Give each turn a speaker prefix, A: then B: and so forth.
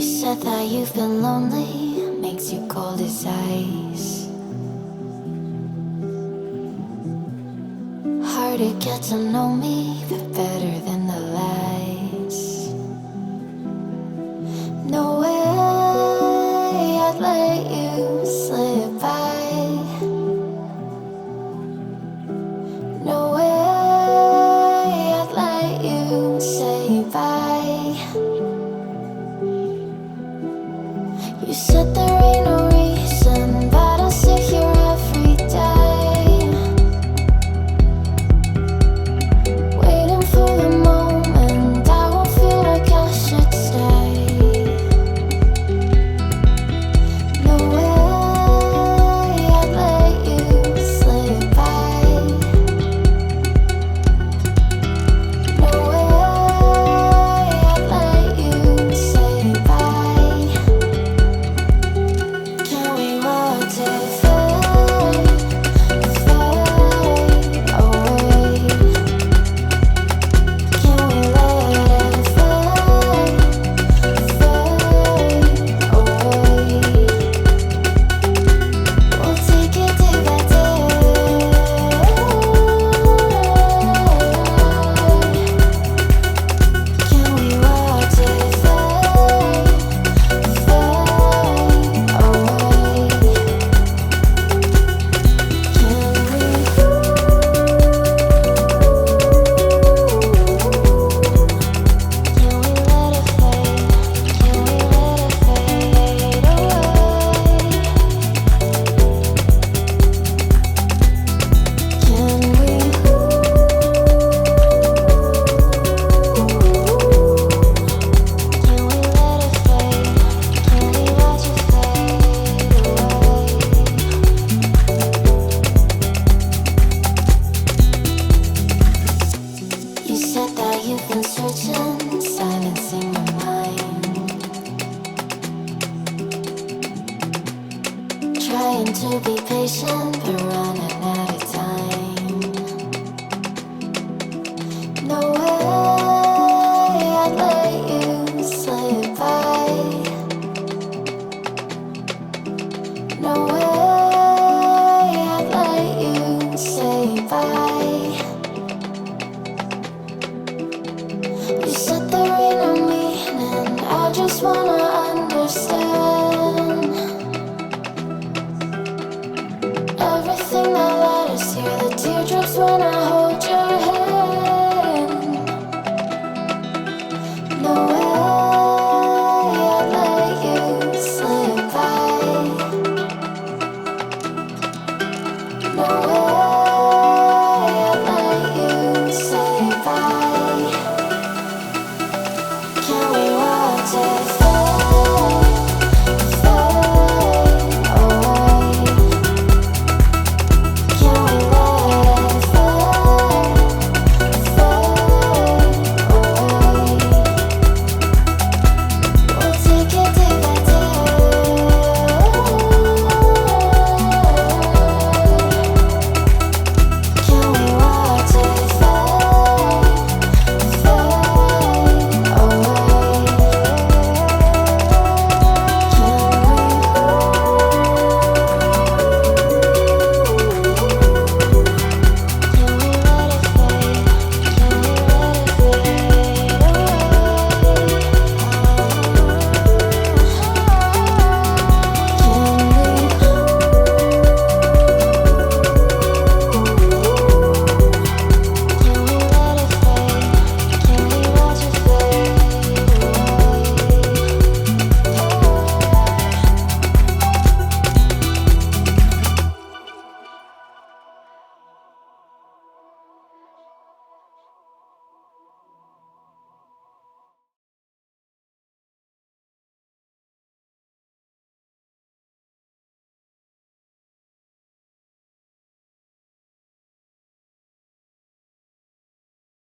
A: said that you've been lonely, makes you cold as ice. Hard to get to know me, but better than the lies. No way I'd let you slip by. No way I'd let you say bye. You said there ain't no reason, but I'll sit here every day, waiting for the moment I won't feel like I should stay. No way I'd let you slip by. No way I'd let you say bye. Can we watch it fade, fade away? Can we let it fade, fade away? We'll take it day by day. Can we watch it fade, fade away? You said that you've been searching, silencing your mind, trying to be patient, but running out of time. No way I'd let you slip by. No way I'd let you say bye. You said there ain't no meaning, I just wanna understand everything that led us here, the teardrops when I hold your hand. No way I'd let you slip by. No way I'd let you say bye. Can we watch it